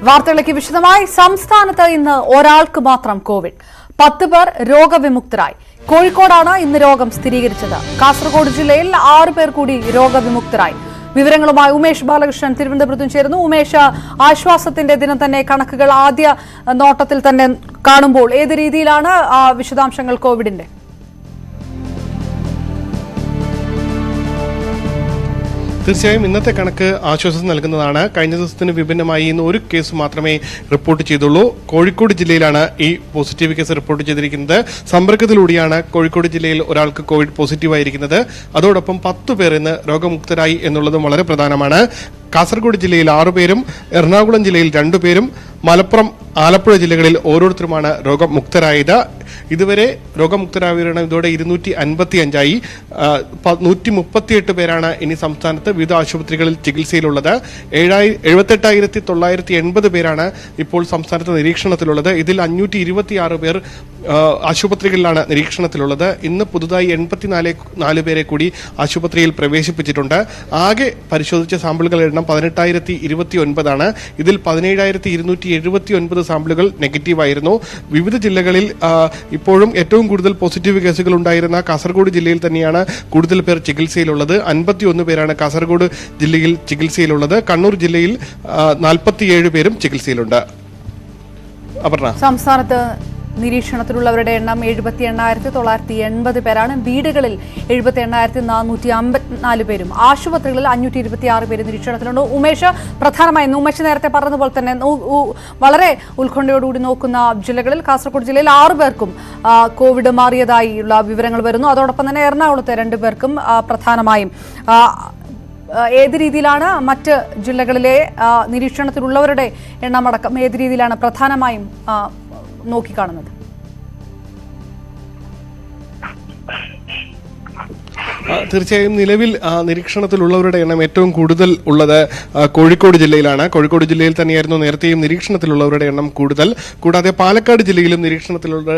വാർത്തകളിലേക്ക് വിശദമായി. സംസ്ഥാനത്ത് ഇന്ന് ഒരാൾക്ക് മാത്രം കോവിഡ്, 10 പേർ രോഗവിമുക്തരായി. കോഴിക്കോടാണ് ഇന്ന് രോഗം സ്ഥിരീകരിച്ചത്. കാസർഗോഡ് ജില്ലയിൽ 6 പേർ കൂടി രോഗവിമുക്തരായി. വിവരങ്ങളുമായി ഉമേഷ് ബാലകൃഷ്ണൻ തിരുവനന്തപുരത്തും ചേരുന്നു. ഉമേഷ്, ആശ്വാസത്തിന്റെ ദിനം തന്നെ കണക്കുകൾ ആദ്യ നോട്ടത്തിൽ തന്നെ കാണുമ്പോൾ ഏത് രീതിയിലാണ് വിശദാംശങ്ങൾ കോവിഡിന്റെ? തീർച്ചയായും ഇന്നത്തെ കണക്ക് ആശ്വാസം നൽകുന്നതാണ്. കഴിഞ്ഞ ദിവസത്തിന് വിഭിന്നമായി ഇന്ന് ഒരു കേസ് മാത്രമേ റിപ്പോർട്ട് ചെയ്തുള്ളൂ. കോഴിക്കോട് ജില്ലയിലാണ് ഈ പോസിറ്റീവ് കേസ് റിപ്പോർട്ട് ചെയ്തിരിക്കുന്നത്. സമ്പർക്കത്തിലൂടെയാണ് കോഴിക്കോട് ജില്ലയിൽ ഒരാൾക്ക് കോവിഡ് പോസിറ്റീവായിരിക്കുന്നത്. അതോടൊപ്പം 10 പേർ ഇന്ന് രോഗമുക്തരായി എന്നുള്ളതും വളരെ പ്രധാനമാണ്. കാസർഗോഡ് ജില്ലയിൽ 6 പേരും എറണാകുളം ജില്ലയിൽ 2 പേരും മലപ്പുറം, ആലപ്പുഴ ജില്ലകളിൽ ഓരോരുത്തരുമാണ് രോഗമുക്തരായത്. ഇതുവരെ രോഗമുക്തരായവരുടെ ഇതോടെ 255ആയി. 138 പേരാണ് ഇനി സംസ്ഥാനത്ത് വിവിധ ആശുപത്രികളിൽ ചികിത്സയിലുള്ളത്. 78,980 പേരാണ് ഇപ്പോൾ സംസ്ഥാനത്ത് നിരീക്ഷണത്തിലുള്ളത്. ഇതിൽ 526 പേർ ആശുപത്രികളിലാണ് നിരീക്ഷണത്തിലുള്ളത്. ഇന്ന് പുതുതായി 84 പേരെ കൂടി ആശുപത്രിയിൽ പ്രവേശിപ്പിച്ചിട്ടുണ്ട്. ആകെ പരിശോധിച്ച സാമ്പിളുകളുടെ എണ്ണം 18,029 ഇതിൽ 17,279 സാമ്പിളുകൾ നെഗറ്റീവായിരുന്നു. വിവിധ ജില്ലകളിൽ ഇപ്പോഴും ഏറ്റവും കൂടുതൽ പോസിറ്റീവ് കേസുകൾ ഉണ്ടായിരുന്ന കാസർഗോഡ് ജില്ലയിൽ തന്നെയാണ് കൂടുതൽ പേർ ചികിത്സയിലുള്ളത്. 51 പേരാണ് കാസർഗോഡ് ജില്ലയിൽ ചികിത്സയിലുള്ളത്. കണ്ണൂർ ജില്ലയിൽ 47 പേരും ചികിത്സയിലുണ്ട്. അപർണ, സംസ്ഥാനത്ത് നിരീക്ഷണത്തിലുള്ളവരുടെ എണ്ണം 78,980 പേരാണ്. വീടുകളിൽ 78,454 പേരും, ആശുപത്രികളിൽ 526 പേര് നിരീക്ഷണത്തിലുണ്ട്. ഉമേഷ്, പ്രധാനമായും ഉമേഷ് നേരത്തെ പറഞ്ഞതുപോലെ തന്നെ വളരെ ഉത്കണ്ഠയോടുകൂടി നോക്കുന്ന ജില്ലകളിൽ കാസർഗോഡ് ജില്ലയിൽ 6 പേർക്കും കോവിഡ് മാറിയതായുള്ള വിവരങ്ങൾ വരുന്നു. അതോടൊപ്പം തന്നെ എറണാകുളത്തെ 2 പേർക്കും പ്രധാനമായും ഏത് രീതിയിലാണ് മറ്റ് ജില്ലകളിലെ നിരീക്ഷണത്തിലുള്ളവരുടെ എണ്ണമടക്കം ഏത് രീതിയിലാണ് പ്രധാനമായും നോക്കിക്കാണുന്നത്? തീർച്ചയായും നിലവിൽ നിരീക്ഷണത്തിലുള്ളവരുടെ എണ്ണം ഏറ്റവും കൂടുതൽ ഉള്ളത് കോഴിക്കോട് ജില്ലയിലാണ്. കോഴിക്കോട് ജില്ലയിൽ തന്നെയായിരുന്നു നേരത്തെയും നിരീക്ഷണത്തിലുള്ളവരുടെ എണ്ണം കൂടുതൽ. കൂടാതെ പാലക്കാട് ജില്ലയിലും നിരീക്ഷണത്തിലുള്ള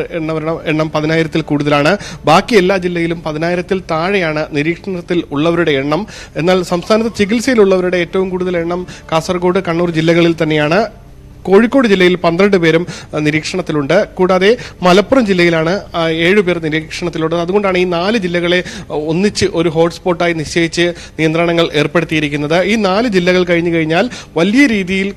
എണ്ണം 10,000-ൽ കൂടുതലാണ്. ബാക്കി എല്ലാ ജില്ലയിലും 10,000-ൽ താഴെയാണ് നിരീക്ഷണത്തിൽ ഉള്ളവരുടെ എണ്ണം. എന്നാൽ സംസ്ഥാനത്ത് ചികിത്സയിലുള്ളവരുടെ ഏറ്റവും കൂടുതൽ എണ്ണം കാസർഗോഡ്, കണ്ണൂർ ജില്ലകളിൽ തന്നെയാണ്. കോഴിക്കോട് ജില്ലയിൽ 12 പേരും നിരീക്ഷണത്തിലുണ്ട്. കൂടാതെ മലപ്പുറം ജില്ലയിലാണ് 7 പേർ നിരീക്ഷണത്തിലുള്ളത്. അതുകൊണ്ടാണ് ഈ 4 ജില്ലകളെ ഒന്നിച്ച് ഒരു ഹോട്ട്സ്പോട്ടായി നിശ്ചയിച്ച് നിയന്ത്രണങ്ങൾ ഏർപ്പെടുത്തിയിരിക്കുന്നത്. ഈ 4 ജില്ലകൾ കഴിഞ്ഞു കഴിഞ്ഞാൽ വലിയ രീതിയിൽ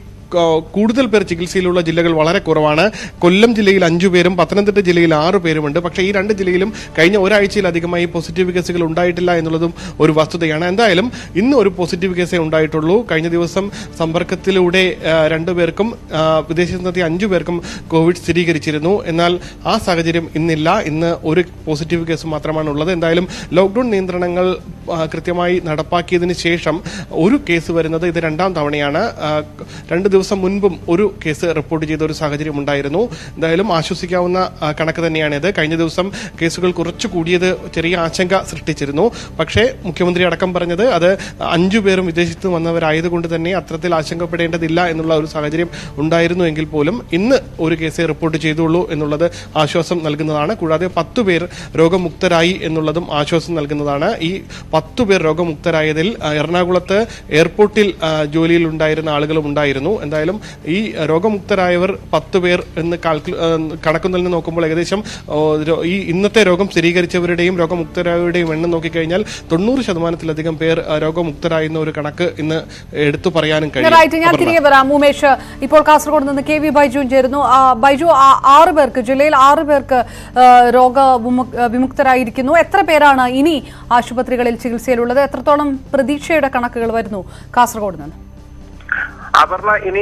കൂടുതൽ പേർ ചികിത്സയിലുള്ള ജില്ലകൾ വളരെ കുറവാണ്. കൊല്ലം ജില്ലയിൽ 5 പേരും പത്തനംതിട്ട ജില്ലയിൽ 6 പേരുമുണ്ട്. പക്ഷേ ഈ 2 ജില്ലയിലും കഴിഞ്ഞ ഒരാഴ്ചയിലധികമായി പോസിറ്റീവ് കേസുകൾ ഉണ്ടായിട്ടില്ല എന്നുള്ളതും ഒരു വസ്തുതയാണ്. എന്തായാലും ഇന്ന് ഒരു പോസിറ്റീവ് കേസേ ഉണ്ടായിട്ടുള്ളൂ. കഴിഞ്ഞ ദിവസം സമ്പർക്കത്തിലൂടെ 2 പേർക്കും വിദേശത്ത് നിന്നെത്തിയ 5 പേർക്കും കോവിഡ് സ്ഥിരീകരിച്ചിരുന്നു. എന്നാൽ ആ സാഹചര്യം ഇന്നില്ല. ഇന്ന് ഒരു പോസിറ്റീവ് കേസ് മാത്രമാണ് ഉള്ളത്. എന്തായാലും ലോക്ക്ഡൌൺ നിയന്ത്രണങ്ങൾ കൃത്യമായി നടപ്പാക്കിയതിന് ശേഷം ഒരു കേസ് വരുന്നത് ഇത് 2ാം തവണയാണ്. 2 ദിവസം മുൻപും ഒരു കേസ് റിപ്പോർട്ട് ചെയ്ത ഒരു സാഹചര്യം ഉണ്ടായിരുന്നു. എന്തായാലും ആശ്വസിക്കാവുന്ന കണക്ക് തന്നെയാണിത്. കഴിഞ്ഞ ദിവസം കേസുകൾ കുറച്ചു കൂടിയത് ചെറിയ ആശങ്ക സൃഷ്ടിച്ചിരുന്നു. പക്ഷേ മുഖ്യമന്ത്രി അടക്കം പറഞ്ഞത് അത് 5 പേരും വിദേശത്ത് വന്നവരായതുകൊണ്ട് തന്നെ അത്തരത്തിൽ ആശങ്കപ്പെടേണ്ടതില്ല എന്നുള്ള ഒരു സാഹചര്യം ഉണ്ടായിരുന്നു. എങ്കിൽ പോലും ഇന്ന് ഒരു കേസേ റിപ്പോർട്ട് ചെയ്തുള്ളൂ എന്നുള്ളത് ആശ്വാസം നൽകുന്നതാണ്. കൂടാതെ 10 പേർ രോഗമുക്തരായി എന്നുള്ളതും ആശ്വാസം നൽകുന്നതാണ്. ഈ 10 പേർ രോഗമുക്തരായതിൽ എറണാകുളത്ത് എയർപോർട്ടിൽ ജോലിയിൽ ഉണ്ടായിരുന്ന ആളുകളും ഉണ്ടായിരുന്നു. എന്തായാലും ഈ രോഗമുക്തരായവർ 10 പേർ എന്ന് കണക്കുന്നിൽ നിന്ന് നോക്കുമ്പോൾ ഏകദേശം ഈ ഇന്നത്തെ രോഗം സ്ഥിരീകരിച്ചവരുടെയും രോഗമുക്തരായവരുടെയും എണ്ണം നോക്കിക്കഴിഞ്ഞാൽ 90% പേർ രോഗമുക്തരായെന്ന ഒരു കണക്ക് ഇന്ന് എടുത്തു പറയാനും കഴിയും. ഞാൻ തിരികെ വരാം. ഉമേഷ്, ഇപ്പോൾ കാസർഗോഡ് നിന്ന് KV ബൈജു ചേരുന്നു. ബൈജു, 6 പേർക്ക് ജില്ലയിൽ 6 പേർക്ക് രോഗവിമുക്തരായിരിക്കുന്നു. എത്ര പേരാണ് ഇനി ആശുപത്രികളിൽ ചികിത്സയിലുള്ളത്? എത്രത്തോളം പ്രതീക്ഷയുടെ കണക്കുകൾ വരുന്നു കാസർഗോഡ് നിന്ന്? അപർണ, ഇനി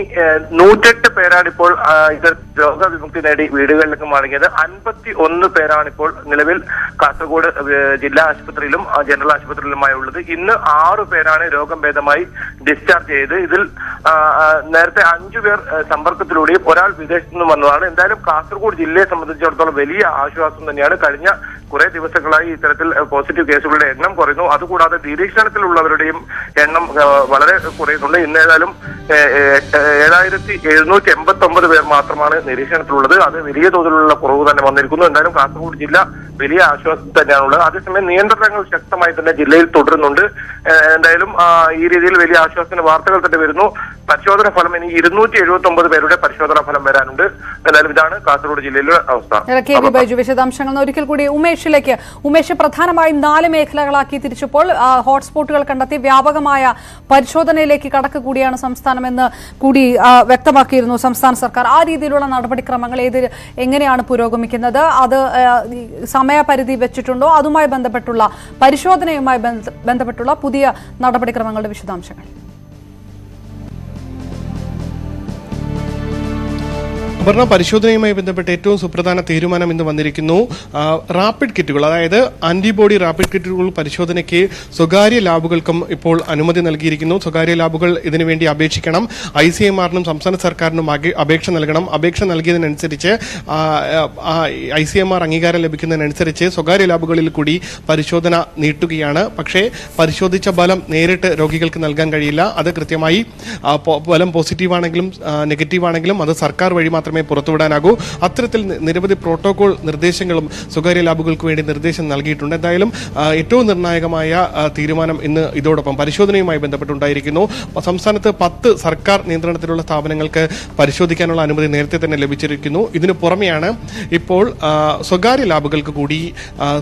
108 പേരാണ് ഇപ്പോൾ ഇത് രോഗവിമുക്തി നേടി വീടുകളിലേക്ക് മടങ്ങിയത്. 51 പേരാണ് ഇപ്പോൾ നിലവിൽ കാസർഗോഡ് ജില്ലാ ആശുപത്രിയിലും ജനറൽ ആശുപത്രിയിലുമായി ഉള്ളത്. ഇന്ന് 6 പേരാണ് രോഗം ഭേദമായി ഡിസ്ചാർജ് ചെയ്ത്. ഇതിൽ നേരത്തെ 5 പേർ സമ്പർക്കത്തിലൂടെയും ഒരാൾ വിദേശത്തു നിന്നും വന്നതാണ്. എന്തായാലും കാസർഗോഡ് ജില്ലയെ സംബന്ധിച്ചിടത്തോളം വലിയ ആശ്വാസം തന്നെയാണ്. കഴിഞ്ഞ കുറെ ദിവസങ്ങളായി ഇത്തരത്തിൽ പോസിറ്റീവ് കേസുകളുടെ എണ്ണം കുറയുന്നു. അതുകൂടാതെ നിരീക്ഷണത്തിലുള്ളവരുടെയും എണ്ണം വളരെ കുറയുന്നുണ്ട്. ഇന്ന് ഏതായാലും 7,789 പേർ മാത്രമാണ് നിരീക്ഷണത്തിലുള്ളത്. അത് വലിയ തോതിലുള്ള കുറവ് തന്നെ വന്നിരിക്കുന്നു. എന്തായാലും കാസർഗോഡ് ജില്ല വലിയ ആശ്വാസം തന്നെയാണുള്ളത്. അതേസമയം നിയന്ത്രണങ്ങൾ ശക്തമായി തന്നെ ജില്ലയിൽ തുടരുന്നുണ്ട്. എന്തായാലും ഈ രീതിയിൽ വലിയ ആശ്വാസത്തിന്റെ വാർത്തകൾ തന്നെ വരുന്നു. പരിശോധന ഫലം ഇനി 279 പേരുടെ പരിശോധനാ ഫലം വരാനുണ്ട്. എന്തായാലും ഇതാണ് കാസർഗോഡ് ജില്ലയിലെ അവസ്ഥ. ബൈജു വിശദാംശങ്ങൾ ഒരിക്കൽ കൂടി ഉമേഷിലേക്ക്. ഉമേഷ്, പ്രധാനമായും 4 മേഖലകളാക്കി തിരിച്ചപ്പോൾ ഹോട്ട്സ്പോട്ടുകൾ കണ്ടെത്തി വ്യാപകമായ പരിശോധനയിലേക്ക് കടക്കുക കൂടിയാണ് സംസ്ഥാനമെന്ന് കൂടി വ്യക്തമാക്കിയിരുന്നു സംസ്ഥാന സർക്കാർ. ആ രീതിയിലുള്ള നടപടിക്രമങ്ങൾ എങ്ങനെയാണ് പുരോഗമിക്കുന്നത്? അത് സമയപരിധി വെച്ചിട്ടുണ്ടോ? അതുമായി ബന്ധപ്പെട്ടുള്ള പരിശോധനയുമായി ബന്ധപ്പെട്ടുള്ള പുതിയ നടപടിക്രമങ്ങളുടെ വിശദാംശങ്ങൾ. അപർണ, പരിശോധനയുമായി ബന്ധപ്പെട്ട് ഏറ്റവും സുപ്രധാന തീരുമാനം ഇന്ന് വന്നിരിക്കുന്നു. റാപ്പിഡ് കിറ്റുകൾ, അതായത് ആന്റിബോഡി റാപ്പിഡ് കിറ്റുകൾ പരിശോധനയ്ക്ക് സ്വകാര്യ ലാബുകൾക്കും ഇപ്പോൾ അനുമതി നൽകിയിരിക്കുന്നു. സ്വകാര്യ ലാബുകൾ ഇതിനുവേണ്ടി അപേക്ഷിക്കണം. ICMR-നും സംസ്ഥാന സർക്കാരിനും അപേക്ഷ നൽകണം. അപേക്ഷ നൽകിയതിനനുസരിച്ച് ICMR അംഗീകാരം ലഭിക്കുന്നതിനനുസരിച്ച് സ്വകാര്യ ലാബുകളിൽ കൂടി പരിശോധന നീട്ടുകയാണ്. പക്ഷേ പരിശോധിച്ച ഫലം നേരിട്ട് രോഗികൾക്ക് നൽകാൻ കഴിയില്ല. അത് കൃത്യമായി ഫലം പോസിറ്റീവാണെങ്കിലും നെഗറ്റീവാണെങ്കിലും അത് സർക്കാർ വഴി മാത്രമേ പുറത്തുവിടാനാകൂ. അത്തരത്തിൽ നിരവധി പ്രോട്ടോകോൾ നിർദ്ദേശങ്ങളും സ്വകാര്യ ലാബുകൾക്ക് വേണ്ടി നിർദ്ദേശം നൽകിയിട്ടുണ്ട്. എന്തായാലും ഏറ്റവും നിർണായകമായ തീരുമാനം ഇന്ന് ഇതോടൊപ്പം പരിശോധനയുമായി ബന്ധപ്പെട്ടുണ്ടായിരിക്കുന്നു. സംസ്ഥാനത്ത് 10 സർക്കാർ നിയന്ത്രണത്തിലുള്ള സ്ഥാപനങ്ങൾക്ക് പരിശോധിക്കാനുള്ള അനുമതി നേരത്തെ തന്നെ ലഭിച്ചിരിക്കുന്നു. ഇതിനു പുറമെയാണ് ഇപ്പോൾ സ്വകാര്യ ലാബുകൾക്ക് കൂടി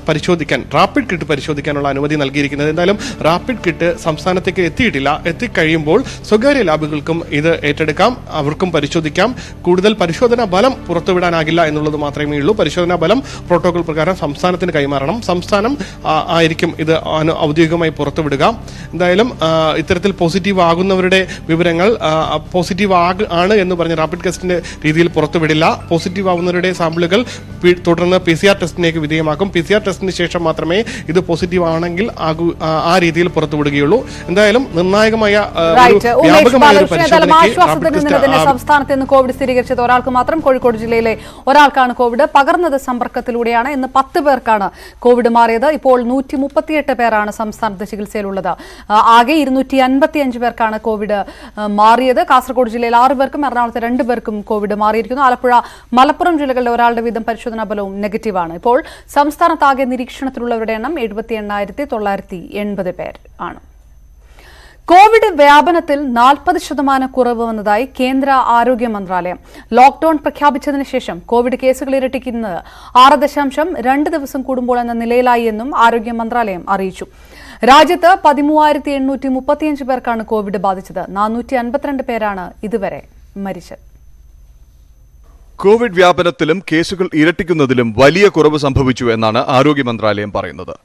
പരിശോധിക്കാൻ, റാപ്പിഡ് കിറ്റ് പരിശോധിക്കാനുള്ള അനുമതി നൽകിയിരിക്കുന്നത്. എന്തായാലും റാപ്പിഡ് കിറ്റ് സംസ്ഥാനത്തേക്ക് എത്തിയിട്ടില്ല. എത്തിക്കഴിയുമ്പോൾ സ്വകാര്യ ലാബുകൾക്കും ഇത് ഏറ്റെടുക്കാം, അവർക്കും പരിശോധിക്കാം. കൂടുതൽ പരിശോധനാ ഫലം പുറത്തുവിടാനാകില്ല എന്നുള്ളത് മാത്രമേ ഉള്ളൂ. പരിശോധനാ ഫലം പ്രോട്ടോകോൾ പ്രകാരം സംസ്ഥാനത്തിന് കൈമാറണം. സംസ്ഥാനം ആയിരിക്കും ഇത് ഔദ്യോഗികമായി പുറത്തുവിടുക. എന്തായാലും ഇത്തരത്തിൽ പോസിറ്റീവ് ആകുന്നവരുടെ വിവരങ്ങൾ പോസിറ്റീവ് ആണ് എന്ന് പറഞ്ഞ് റാപ്പിഡ് ടെസ്റ്റിന്റെ രീതിയിൽ പുറത്തുവിടില്ല. പോസിറ്റീവ് ആവുന്നവരുടെ സാമ്പിളുകൾ തുടർന്ന് PCR ടെസ്റ്റിലേക്ക് വിധേയമാക്കും. PCR ടെസ്റ്റിന് ശേഷം മാത്രമേ ഇത് പോസിറ്റീവ് ആണെങ്കിൽ ആ രീതിയിൽ പുറത്തുവിടുകയുള്ളൂ. എന്തായാലും നിർണായകമായ സംസ്ഥാനത്ത് ഇന്ന് കോവിഡ് സ്ഥിരീകരിച്ചത് ഒരാൾക്ക് മാത്രം. കോഴിക്കോട് ജില്ലയിലെ ഒരാൾക്കാണ് കോവിഡ്. പകർന്നത് സമ്പർക്കത്തിലൂടെയാണ്. ഇന്ന് 10 പേർക്കാണ് കോവിഡ് മാറിയത്. ഇപ്പോൾ 138 പേരാണ് സംസ്ഥാനത്ത് ചികിത്സയിലുള്ളത്. ആകെ 255 പേർക്കാണ് കോവിഡ് മാറിയത്. കാസർഗോഡ് ജില്ലയിൽ 6 പേർക്കും എറണാകുളത്ത് 2 പേർക്കും കോവിഡ് മാറിയിരിക്കുന്നു. ആലപ്പുഴ, മലപ്പുറം ജില്ലകളിലെ ഒരാളുടെ വീതം പരിശോധനാ ഫലവും നെഗറ്റീവാണ്. ഇപ്പോൾ സംസ്ഥാനത്താകെ നിരീക്ഷണത്തിലുള്ളവരുടെ എണ്ണം 78,980 പേർ ആണ്. കോവിഡ് വ്യാപനത്തിൽ 40% കുറവ് വന്നതായി കേന്ദ്ര ആരോഗ്യ മന്ത്രാലയം. ലോക്ഡൌൺ പ്രഖ്യാപിച്ചതിന് ശേഷം കോവിഡ് കേസുകൾ ഇരട്ടിക്കുന്നത് 6.2 ദിവസം കൂടുമ്പോൾ എന്ന നിലയിലായി എന്നും ആരോഗ്യ മന്ത്രാലയം അറിയിച്ചു. രാജ്യത്ത് 13,835 പേർക്കാണ് കോവിഡ് ബാധിച്ചത്. 452 പേരാണ് ഇതുവരെ മരിച്ചത്. കോവിഡ് വ്യാപനത്തിലും കേസുകൾ ഇരട്ടിക്കുന്നതിലും വലിയ കുറവ് സംഭവിച്ചു എന്നാണ് ആരോഗ്യ മന്ത്രാലയം പറയുന്നത്.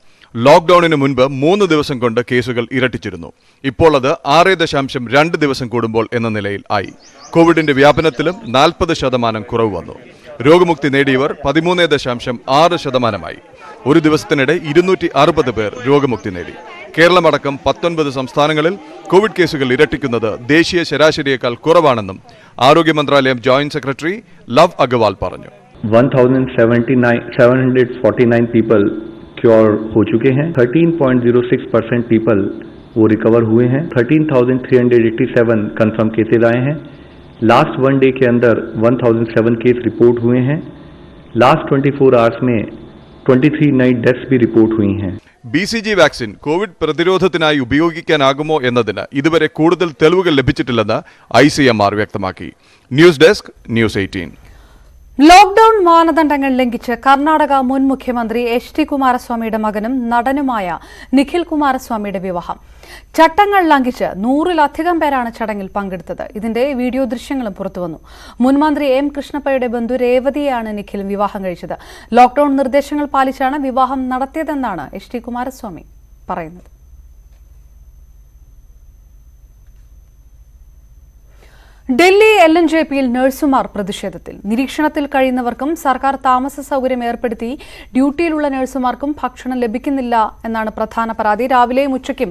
ലോക്ഡൌണിന് മുൻപ് 3 ദിവസം കൊണ്ട് കേസുകൾ ഇരട്ടിച്ചിരുന്നു. ഇപ്പോൾ അത് 6.2 ദിവസം കൂടുമ്പോൾ എന്ന നിലയിൽ ആയി. കോവിഡിന്റെ വ്യാപനത്തിലും 40% കുറവ് വന്നു. രോഗമുക്തി നേടിയവർ 13.6%. ഒരു ദിവസത്തിനിടെ 260 പേർ രോഗമുക്തി നേടി. കേരളമടക്കം 19 സംസ്ഥാനങ്ങളിൽ കോവിഡ് കേസുകൾ ഇരട്ടിക്കുന്നത് ദേശീയ ശരാശരിയേക്കാൾ കുറവാണെന്നും ആരോഗ്യ മന്ത്രാലയം ജോയിന്റ് സെക്രട്ടറി ലവ് അഗർവാൾ പറഞ്ഞു. 1749 people क्योर हो चुके हैं. 13.06% पीपल वो रिकवर हुए हैं. 13,387 कंफर्म केसेज आए हैं. लास्ट 1 डे के अंदर 1007 केस रिपोर्ट हुए हैं. लास्ट 24 आवर्स में 23 नई डेथ्स भी रिपोर्ट हुई हैं. BCG വാക്സിൻ കോവിഡ് പ്രതിരോധത്തിനായി ഉപയോഗിക്കാനാകുമോ എന്നതിന് ഇതുവരെ കൂടുതൽ തെളിവുകൾ ലഭിച്ചിട്ടില്ലെന്ന് ICMR വ്യക്തമാക്കി. News desk, news 18. ലോക്ഡൌൺ മാനദണ്ഡങ്ങൾ ലംഘിച്ച് കർണാടക മുൻ മുഖ്യമന്ത്രി HD കുമാരസ്വാമിയുടെ മകനും നടനുമായ നിഖിൽ കുമാരസ്വാമിയുടെ വിവാഹം. ചട്ടങ്ങൾ ലംഘിച്ച് 100-ലധികം പേരാണ് ചടങ്ങിൽ പങ്കെടുത്തത്. ഇതിന്റെ വീഡിയോ ദൃശ്യങ്ങളും പുറത്തുവന്നു. മുൻമന്ത്രി M കൃഷ്ണപ്പയുടെ ബന്ധു രേവതിയെയാണ് നിഖിൽ വിവാഹം കഴിച്ചത്. ലോക്ഡൌൺ നിർദ്ദേശങ്ങൾ പാലിച്ചാണ് വിവാഹം നടത്തിയതെന്നാണ് HD കുമാരസ്വാമി പറയുന്നത്. ഡൽഹി LNJPയിൽ നഴ്സുമാർ പ്രതിഷേധത്തിൽ. നിരീക്ഷണത്തിൽ കഴിയുന്നവർക്കും സർക്കാർ താമസ സൗകര്യം ഏർപ്പെടുത്തി ഡ്യൂട്ടിയിലുള്ള നഴ്സുമാർക്കും ഭക്ഷണം ലഭിക്കുന്നില്ല എന്നാണ് പ്രധാന പരാതി. രാവിലെയും ഉച്ചയ്ക്കും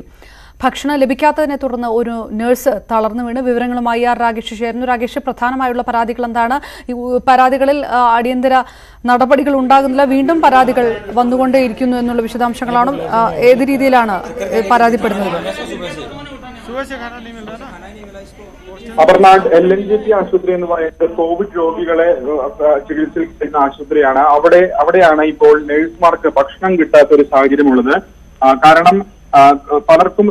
ഭക്ഷണം ലഭിക്കാത്തതിനെ തുടർന്ന് ഒരു നഴ്സ് തളർന്നു വീണ്. വിവരങ്ങളുമായി രാകേഷ് ചേരുന്നു. രാകേഷ്, പ്രധാനമായുള്ള പരാതികൾ എന്താണ്? പരാതികളിൽ അടിയന്തര നടപടികൾ ഉണ്ടാകുന്നില്ല, വീണ്ടും പരാതികൾ വന്നുകൊണ്ടേയിരിക്കുന്നു എന്നുള്ള വിശദാംശങ്ങളാണ്. ഏത് രീതിയിലാണ് പരാതിപ്പെടുന്നത്? അപർണ, LNJP ആശുപത്രി എന്ന് പറയുന്നത് കോവിഡ് രോഗികളെ ചികിത്സിക്കുന്ന ആശുപത്രിയാണ്. അവിടെയാണ് ഇപ്പോൾ നഴ്സുമാർക്ക് ഭക്ഷണം കിട്ടാത്ത ഒരു സാഹചര്യമുള്ളത്. കാരണം പലർക്കും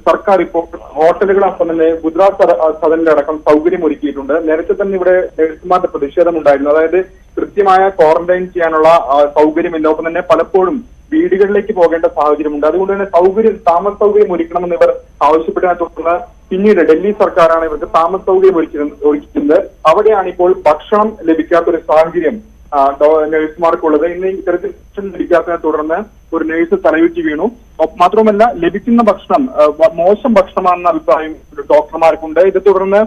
സർക്കാർ ഇപ്പോൾ ഹോട്ടലുകളൊപ്പം തന്നെ ഗുജറാത്ത് സദനിലടക്കം സൗകര്യം ഒരുക്കിയിട്ടുണ്ട്. നേരത്തെ തന്നെ ഇവിടെ നഴ്സുമാരുടെ പ്രതിഷേധമുണ്ടായിരുന്നു. അതായത് കൃത്യമായ ക്വാറന്റൈൻ ചെയ്യാനുള്ള സൗകര്യമില്ല. ഒപ്പം തന്നെ പലപ്പോഴും വീടുകളിലേക്ക് പോകേണ്ട സാഹചര്യമുണ്ട്. അതുകൊണ്ട് തന്നെ താമസ സൗകര്യം ഒരുക്കണമെന്ന് ഇവർ ആവശ്യപ്പെട്ടതിനെ തുടർന്ന് പിന്നീട് ഡൽഹി സർക്കാരാണ് ഇവർക്ക് താമസ സൗകര്യം ഒരുക്കുന്നത്. അവിടെയാണ് ഇപ്പോൾ ഭക്ഷണം ലഭിക്കാത്ത ഒരു സാഹചര്യം നഴ്സുമാർക്കുള്ളത്. ഇന്ന് ഇത്തരത്തിൽ ഭക്ഷണം ലഭിക്കാത്തതിനെ തുടർന്ന് ഒരു നഴ്സ് തലയുറ്റി വീണു. മാത്രമല്ല, ലഭിക്കുന്ന ഭക്ഷണം മോശം ഭക്ഷണമാണെന്ന അഭിപ്രായം ഡോക്ടർമാർക്കുണ്ട്. ഇതേ തുടർന്ന്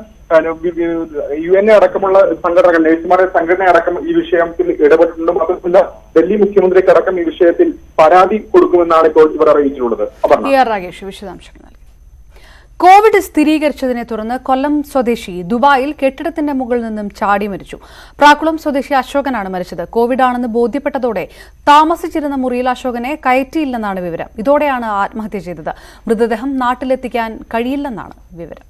UN അടക്കമുള്ള സംഘടനകൾ, നഴ്സുമാരുടെ സംഘടന അടക്കം ഈ വിഷയത്തിൽ ഇടപെട്ടിട്ടുണ്ട്. മാത്രമല്ല, ഡൽഹി മുഖ്യമന്ത്രിക്ക് അടക്കം ഈ വിഷയത്തിൽ പരാതി കൊടുക്കുമെന്നാണ് ഇപ്പോൾ ഇവർ അറിയിച്ചിട്ടുള്ളത്. വിശദാംശങ്ങൾ നൽകി. കോവിഡ് സ്ഥിരീകരിച്ചതിനെ തുടർന്ന് കൊല്ലം സ്വദേശി ദുബായിൽ കെട്ടിടത്തിന്റെ മുകളിൽ നിന്നും ചാടി മരിച്ചു. പ്രാക്കുളം സ്വദേശി അശോകനാണ് മരിച്ചത്. കോവിഡ് ആണെന്ന് ബോധ്യപ്പെട്ടതോടെ താമസിച്ചിരുന്ന മുറിയിൽ അശോകനെ കയറ്റിയില്ലെന്നാണ് വിവരം. ഇതോടെയാണ് ആത്മഹത്യ ചെയ്തത്. മൃതദേഹം നാട്ടിലെത്തിക്കാൻ കഴിയില്ലെന്നാണ് വിവരം.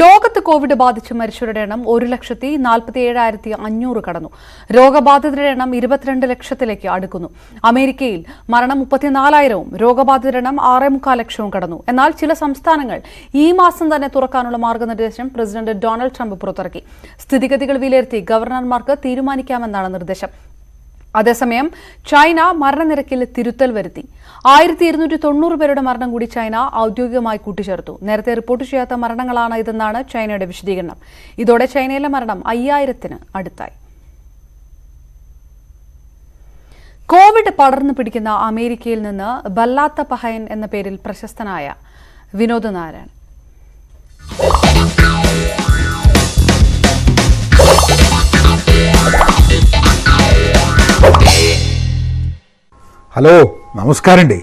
ലോകത്ത് കോവിഡ് ബാധിച്ച് മരിച്ചവരുടെ എണ്ണം 1,47,500 കടന്നു. രോഗബാധിതരുടെ എണ്ണം 22 ലക്ഷത്തിലേക്ക് അടുക്കുന്നു. അമേരിക്കയിൽ മരണം 34,000-ഉം രോഗബാധിതരുടെ എണ്ണം 6.25 ലക്ഷവും കടന്നു. എന്നാൽ ചില സംസ്ഥാനങ്ങൾ ഈ മാസം തന്നെ തുറക്കാനുള്ള മാർഗനിർദ്ദേശം പ്രസിഡന്റ് ഡൊണാൾഡ് ട്രംപ് പുറത്തിറക്കി. സ്ഥിതിഗതികൾ വിലയിരുത്തി ഗവർണർമാർക്ക് തീരുമാനിക്കാമെന്നാണ് നിർദ്ദേശം. അതേസമയം ചൈന മരണനിരക്കിൽ തിരുത്തൽ വരുത്തി. 1290 പേരുടെ മരണം കൂടി ചൈന ഔദ്യോഗികമായി കൂട്ടിച്ചേർത്തു. നേരത്തെ റിപ്പോർട്ട് ചെയ്യാത്ത മരണങ്ങളാണ് ഇതെന്നാണ് ചൈനയുടെ വിശദീകരണം. ഇതോടെ ചൈനയിലെ മരണം 5000-ന് അടുത്തായി. കോവിഡ് പടർന്നു പിടിക്കുന്ന അമേരിക്കയിൽ നിന്ന് ബല്ലാത്ത പഹയൻ എന്ന പേരിൽ പ്രശസ്തനായ വിനോദ് നാരായൺ. ഹലോ, നമസ്കാരമുണ്ട്.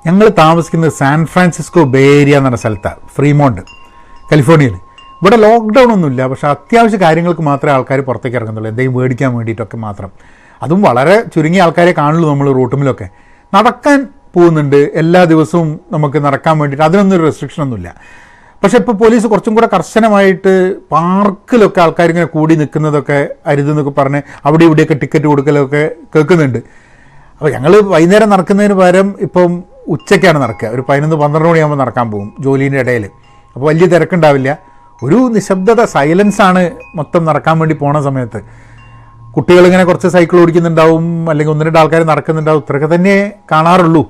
ഞങ്ങൾ താമസിക്കുന്നത് സാൻ ഫ്രാൻസിസ്കോ ബേ ഏരിയ എന്ന് പറഞ്ഞ സ്ഥലത്താണ്, ഫ്രീമോണ്ട്, കാലിഫോർണിയയിൽ. ഇവിടെ ലോക്ക്ഡൗൺ ഒന്നുമില്ല. പക്ഷേ അത്യാവശ്യ കാര്യങ്ങൾക്ക് മാത്രമേ ആൾക്കാർ പുറത്തേക്ക് ഇറങ്ങുന്നുള്ളൂ, എന്തെങ്കിലും മേടിക്കാൻ വേണ്ടിയിട്ടൊക്കെ മാത്രം. അതും വളരെ ചുരുങ്ങിയ ആൾക്കാരെ കാണുള്ളൂ. നമ്മൾ റൂട്ടുമിലൊക്കെ നടക്കാൻ പോകുന്നുണ്ട്. എല്ലാ ദിവസവും നമുക്ക് നടക്കാൻ വേണ്ടിയിട്ട് അതിനൊന്നും ഒരു റെസ്ട്രിക്ഷൻ ഒന്നുമില്ല. പക്ഷേ ഇപ്പോൾ പോലീസ് കുറച്ചും കൂടെ കർശനമായിട്ട് പാർക്കിലൊക്കെ ആൾക്കാരിങ്ങനെ കൂടി നിൽക്കുന്നതൊക്കെ അരുതെന്നൊക്കെ പറഞ്ഞ് അവിടെ ഇവിടെയൊക്കെ ടിക്കറ്റ് കൊടുക്കലൊക്കെ കേൾക്കുന്നുണ്ട്. അപ്പോൾ ഞങ്ങൾ വൈകുന്നേരം നടക്കുന്നതിന് പകരം ഇപ്പം ഉച്ചയ്ക്കാണ് നടക്കുക. ഒരു 11-12 മണിയാകുമ്പോൾ നടക്കാൻ പോകും ജോലീൻ്റെ ഇടയിൽ. അപ്പോൾ വലിയ തിരക്കുണ്ടാവില്ല. ഒരു നിശബ്ദത, സൈലൻസാണ് മൊത്തം നടക്കാൻ വേണ്ടി പോണ സമയത്ത്. കുട്ടികളിങ്ങനെ കുറച്ച് സൈക്കിൾ ഓടിക്കുന്നുണ്ടാവും, അല്ലെങ്കിൽ 1-2 ആൾക്കാർ നടക്കുന്നുണ്ടാവും. ഇത്രയൊക്കെ തന്നെ കാണാറുള്ളൂ.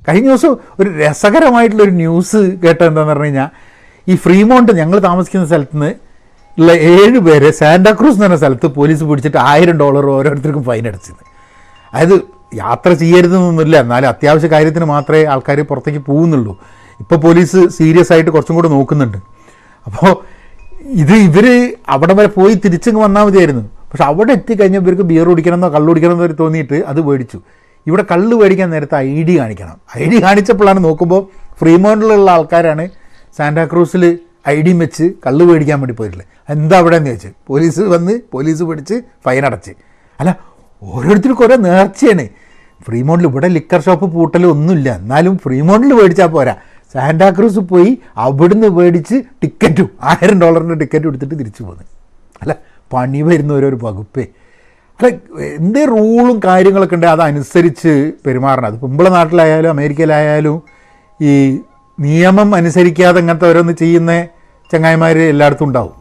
കഴിഞ്ഞ ദിവസം ഒരു രസകരമായിട്ടുള്ളൊരു ന്യൂസ് കേട്ടത് എന്താണെന്ന് പറഞ്ഞു കഴിഞ്ഞാൽ, ഈ ഫ്രീമോണ്ട് ഞങ്ങൾ താമസിക്കുന്ന സ്ഥലത്ത് നിന്ന് ഉള്ള 7 പേരെ സാന്റാക്രൂസ് എന്ന് പറഞ്ഞ സ്ഥലത്ത് പോലീസ് പിടിച്ചിട്ട് $1000 ഓരോരുത്തർക്കും ഫൈൻ അടച്ചത്. അതായത് യാത്ര ചെയ്യരുതെന്നൊന്നുമില്ല, എന്നാലും അത്യാവശ്യ കാര്യത്തിന് മാത്രമേ ആൾക്കാർ പുറത്തേക്ക് പോകുന്നുള്ളൂ. ഇപ്പോൾ പോലീസ് സീരിയസ് ആയിട്ട് കുറച്ചും കൂടെ നോക്കുന്നുണ്ട്. അപ്പോൾ ഇവർ അവിടെ വരെ പോയി തിരിച്ചങ്ങ് വന്നാൽ മതിയായിരുന്നു. പക്ഷെ അവിടെ എത്തിക്കഴിഞ്ഞാൽ ഇവർക്ക് ബിയർ കുടിക്കണമെന്നോ കള്ള് കുടിക്കണമെന്നോ തോന്നിയിട്ട് അത് മേടിച്ചു. ഇവിടെ കള്ള് മേടിക്കാൻ നേരത്തെ ID കാണിക്കണം. ID കാണിച്ചപ്പോഴാണ് നോക്കുമ്പോൾ ഫ്രീമോണ്ടിലുള്ള ആൾക്കാരാണ് സാന്റാക്രൂസിൽ ID വെച്ച് കള്ള് മേടിക്കാൻ വേണ്ടി പോയിട്ടുള്ളത്. എന്താ അവിടെ എന്ന് ചോദിച്ചു. പോലീസ് വന്ന് പോലീസ് പിടിച്ച് ഫൈൻ അടച്ച്. അല്ല, ഓരോരുത്തർക്കും ഓരോ നേർച്ചയാണ്. ഫ്രീമോണ്ടിൽ ഇവിടെ ലിക്കർ ഷോപ്പ് പൂട്ടലും ഒന്നുമില്ല, എന്നാലും ഫ്രീമോണ്ടിൽ മേടിച്ചാൽ പോരാ, സാന്റാക്രൂസ് പോയി അവിടുന്ന് മേടിച്ച് ടിക്കറ്റും $1000 ടിക്കറ്റ് എടുത്തിട്ട് തിരിച്ചു പോകുന്നത്. അല്ല, പണി വരുന്ന ഓരോരു വകുപ്പേ. അല്ല, എന്ത് റൂളും കാര്യങ്ങളൊക്കെ ഉണ്ട്, അതനുസരിച്ച് പെരുമാറണം. അത് നമ്മളെ നാട്ടിലായാലും അമേരിക്കയിലായാലും ഈ നിയമം അനുസരിക്കാതെ അങ്ങനത്തെ ഓരോന്ന് ചെയ്യുന്ന ചങ്ങായിമാർ എല്ലായിടത്തും ഉണ്ടാവും.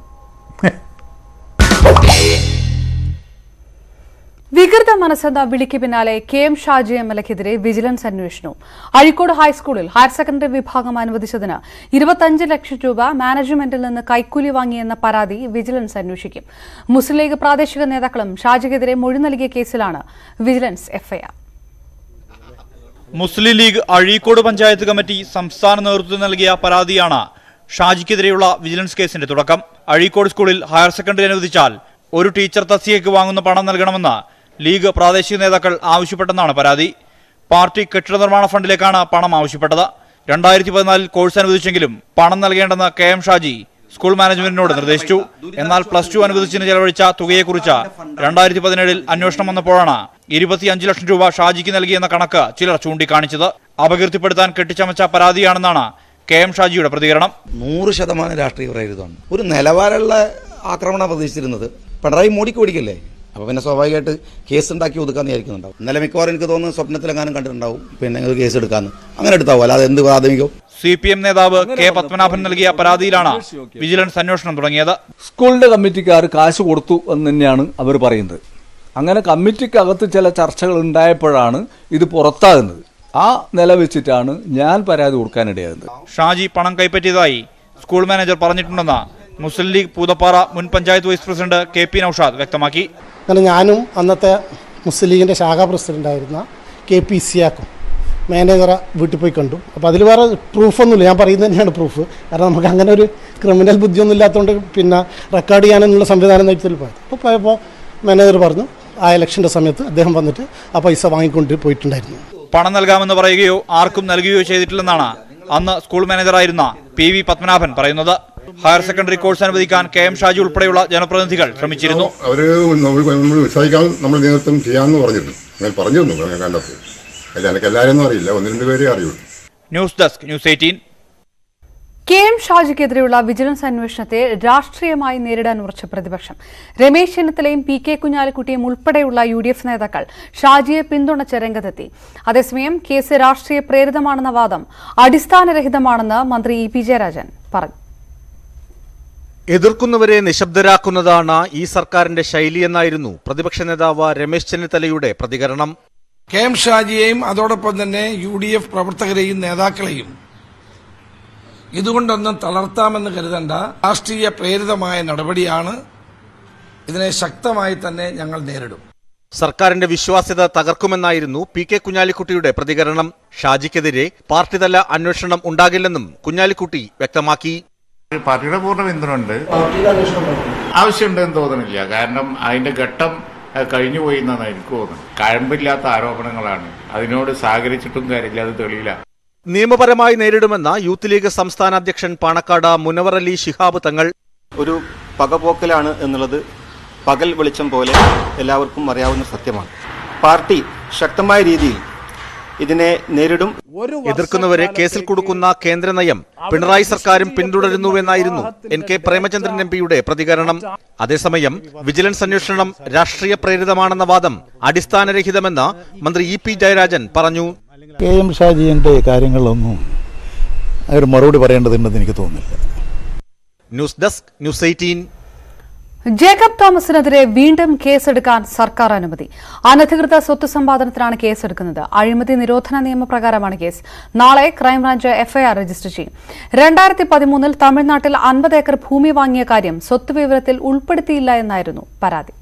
വികൃത മനസ്സെന്ന വിളിക്ക് പിന്നാലെ KM ഷാജി MLക്കെതിരെ വിജിലൻസ് അന്വേഷണവും. അഴീക്കോട് ഹൈസ്കൂളിൽ ഹയർ സെക്കൻഡറി വിഭാഗം അനുവദിച്ചതിന് 25 ലക്ഷം രൂപ മാനേജ്മെന്റിൽ നിന്ന് കൈക്കൂലി വാങ്ങിയെന്ന പരാതി വിജിലൻസ് അന്വേഷിക്കും. മുസ്ലിം ലീഗ് പ്രാദേശിക നേതാക്കളും ഷാജിക്കെതിരെ മൊഴി നൽകിയ കേസിലാണ് വിജിലൻസ് FIR. മുസ്ലിം ലീഗ് അഴീക്കോട് പഞ്ചായത്ത് കമ്മിറ്റി സംസ്ഥാന നേതൃത്വം നൽകിയ പരാതിയാണ് ഷാജിക്കെതിരെയുള്ള വിജിലൻസ് കേസിന്റെ തുടക്കം. അഴീക്കോട് സ്കൂളിൽ ഹയർ സെക്കൻഡറി അനുവദിച്ചാൽ ഒരു ടീച്ചർ തസ്തികയ്ക്ക് വാങ്ങുന്ന പണം നൽകണമെന്ന് ലീഗ് പ്രാദേശിക നേതാക്കൾ ആവശ്യപ്പെട്ടെന്നാണ് പരാതി. പാർട്ടി കെട്ടിട നിർമ്മാണ ഫണ്ടിലേക്കാണ് പണം ആവശ്യപ്പെട്ടത്. 2014 കോഴ്സ് അനുവദിച്ചെങ്കിലും പണം നൽകേണ്ടെന്ന് KM ഷാജി സ്കൂൾ മാനേജ്മെന്റിനോട് നിർദ്ദേശിച്ചു. എന്നാൽ +2 അനുവദിച്ചതിന് ചെലവഴിച്ച തുകയെക്കുറിച്ച് 2017 അന്വേഷണം വന്നപ്പോഴാണ് 25 ലക്ഷം രൂപ ഷാജിക്ക് നൽകിയെന്ന കണക്ക് ചിലർ ചൂണ്ടിക്കാണിച്ചത്. അപകീർത്തിപ്പെടുത്താൻ കെട്ടിച്ചമച്ച പരാതിയാണെന്നാണ് KM ഷാജിയുടെ പ്രതികരണം. 100% രാഷ്ട്രീയ പ്രേരിതമാണ്. ഒരു നിലവാരമുള്ള ആക്രമണം പ്രതീക്ഷിച്ചിരുന്നത് പിണറായി മോഡിക്ക് ഓടിക്കല്ലേ. അപ്പോൾ പിന്നെ സ്വാഭാവികമായിട്ട് കേസ് ഉണ്ടാക്കി ഒതുക്കാന്ന് വിചാരിക്കുന്നുണ്ടാവും. ഇന്നലെ മിക്കവാറും എനിക്ക് തോന്നുന്നു സ്വപ്നത്തിലെങ്ങാനും കണ്ടിട്ടുണ്ടാവും പിന്നെ ഒരു കേസ് എടുക്കാമെന്ന്. അങ്ങനെ എടുത്താവും, അല്ലാതെ എന്ത് പ്രാഥമികവും. CPM നേതാവ് K. പത്മനാഭൻ നൽകിയ പരാതിയിലാണ് വിജിലൻസ് അന്വേഷണം തുടങ്ങിയത്. സ്കൂളിന്റെ കമ്മിറ്റിക്കാർ കാശ് കൊടുത്തു എന്ന് തന്നെയാണ് അവർ പറയുന്നത്. അങ്ങനെ കമ്മിറ്റിക്കകത്ത് ചില ചർച്ചകൾ ഉണ്ടായപ്പോഴാണ് ഇത് പുറത്താകുന്നത്. ആ നില വെച്ചിട്ടാണ് ഞാൻ പരാതി കൊടുക്കാനിടയായത്. ഷാജി പണം കൈപ്പറ്റിയതായി സ്കൂൾ മാനേജർ പറഞ്ഞിട്ടുണ്ടെന്ന് മുസ്ലിം ലീഗ് പൂതപ്പാറ മുൻ panchayat vice president KP Noushad വ്യക്തമാക്കി. കാരണം ഞാനും അന്നത്തെ മുസ്ലിം ലീഗിൻ്റെ ശാഖാ പ്രസിഡൻ്റായിരുന്ന KP ഇസിയാക്കും മാനേജറെ വീട്ടിൽ പോയി കണ്ടു. അപ്പോൾ അതിൽ വേറെ പ്രൂഫൊന്നുമില്ല, ഞാൻ പറയുന്നത് തന്നെയാണ് പ്രൂഫ്. കാരണം നമുക്ക് അങ്ങനെ ഒരു ക്രിമിനൽ ബുദ്ധിയൊന്നും ഇല്ലാത്തതുകൊണ്ട് പിന്നെ റെക്കോർഡ് ചെയ്യാനുള്ള സംവിധാനം നയിച്ചതിൽ പോയത്. അപ്പോൾ പോയപ്പോൾ മാനേജർ പറഞ്ഞു ആ ഇലക്ഷൻ്റെ സമയത്ത് അദ്ദേഹം വന്നിട്ട് ആ പൈസ വാങ്ങിക്കൊണ്ട് പോയിട്ടുണ്ടായിരുന്നു. പണം നൽകാമെന്ന് പറയുകയോ ആർക്കും നൽകുകയോ ചെയ്തിട്ടില്ലെന്നാണ് അന്ന് സ്കൂൾ മാനേജറായിരുന്ന PV പത്മനാഭൻ പറയുന്നത്. ഹയർ സെക്കൻഡറി കോഴ്സ് അനുവദിക്കാൻ KM ഷാജി ഉൾപ്പെടെയുള്ള ജനപ്രതിനിധികൾ ശ്രമിച്ചിരുന്നു. നമ്മൾ നേതൃത്വം ചെയ്യാമെന്ന് പറഞ്ഞിരുന്നു. അങ്ങനെ പറഞ്ഞിരുന്നു കണ്ടപ്പോൾ. അല്ല, എനിക്ക് എല്ലാവരും അറിയില്ല, 1-2 പേരെ അറിയുള്ളൂ. News desk news 18. KM ഷാജിക്കെതിരെയുള്ള വിജിലൻസ് അന്വേഷണത്തെ രാഷ്ട്രീയമായി നേരിടാൻ ഉറച്ച പ്രതിപക്ഷം. രമേശ് ചെന്നിത്തലയും PK കുഞ്ഞാലിക്കുട്ടിയും ഉൾപ്പെടെയുള്ള UDF നേതാക്കൾ ഷാജിയെ പിന്തുണച്ച് രംഗത്തെത്തി. അതേസമയം കേസ് രാഷ്ട്രീയ പ്രേരിതമാണെന്ന വാദം അടിസ്ഥാനരഹിതമാണെന്ന് മന്ത്രി EP ജയരാജൻ പറഞ്ഞു. എതിർക്കുന്നവരെ നിശബ്ദരാക്കുന്നതാണ് ഈ സർക്കാരിന്റെ ശൈലിയെന്നായിരുന്നു പ്രതിപക്ഷ നേതാവ് രമേശ് ചെന്നിത്തലയുടെ പ്രതികരണം. KM ഷാജിയെയും അതോടൊപ്പം തന്നെ UDF പ്രവർത്തകരെയും നേതാക്കളെയും ഇതുകൊണ്ടൊന്നും തളർത്താമെന്ന് കരുതണ്ട. രാഷ്ട്രീയ പ്രേരിതമായ നടപടിയാണ്. ഇതിനെ ശക്തമായി തന്നെ ഞങ്ങൾ നേരിടും. സർക്കാരിന്റെ വിശ്വാസ്യത തകർക്കുമെന്നായിരുന്നു PK കുഞ്ഞാലിക്കുട്ടിയുടെ പ്രതികരണം. ഷാജിക്കെതിരെ പാർട്ടിതല അന്വേഷണം ഉണ്ടാകില്ലെന്നും കുഞ്ഞാലിക്കുട്ടി വ്യക്തമാക്കി. പാർട്ടിയുടെ പൂർണ്ണ പിന്തുണയുണ്ട്. ആവശ്യമുണ്ടെന്ന് തോന്നുന്നില്ല. കാരണം അതിന്റെ ഘട്ടം കഴിഞ്ഞുപോയി എന്നാണ് എനിക്ക് തോന്നുന്നത്. കഴമ്പില്ലാത്ത ആരോപണങ്ങളാണ്. അതിനോട് സഹകരിച്ചിട്ടും കാര്യമില്ല, അത് തെളിയില്ല. നിയമപരമായി നേരിടുമെന്ന യൂത്ത് ലീഗ് സംസ്ഥാന അധ്യക്ഷൻ പാണക്കാട് മുനവർ അലി ശിഹാബ് തങ്ങൾ. ഒരു പകപോക്കലാണ് എന്നുള്ളത് പകൽ വെളിച്ചം പോലെ എല്ലാവർക്കും അറിയാവുന്ന സത്യമാണ്. പാർട്ടി ശക്തമായ രീതിയിൽ ഇതിനെ നേരിടും. എതിർക്കുന്നവരെ കേസിൽ കൊടുക്കുന്ന കേന്ദ്ര നയം പിണറായി സർക്കാരും പിന്തുടരുന്നുവെന്നായിരുന്നു NK പ്രേമചന്ദ്രൻ MPയുടെ പ്രതികരണം. അതേസമയം വിജിലൻസ് അന്വേഷണം രാഷ്ട്രീയ പ്രേരിതമാണെന്ന വാദം അടിസ്ഥാനരഹിതമെന്ന് മന്ത്രി EP ജയരാജൻ പറഞ്ഞു. KM ഷാജിന്റെ കാര്യങ്ങളൊന്നും ഒരു മറുപടി പറയേണ്ടതുണ്ടെന്ന് എനിക്ക് തോന്നുന്നില്ല. News desk news 18. ജേക്കബ് തോമസിനെതിരെ വീണ്ടും കേസെടുക്കാൻ സർക്കാർ അനുമതി. അനധികൃത സ്വത്ത് സമ്പാദനത്തിനാണ് കേസെടുക്കുന്നത്. അഴിമതി നിരോധന നിയമപ്രകാരമാണ് കേസ്. നാളെ ക്രൈംബ്രാഞ്ച് FIR രജിസ്റ്റർ ചെയ്യും. 2013 തമിഴ്നാട്ടിൽ 50 ഏക്കർ ഭൂമി വാങ്ങിയ കാര്യം സ്വത്ത് വിവരത്തിൽ ഉൾപ്പെടുത്തിയില്ല എന്നായിരുന്നു പരാതി.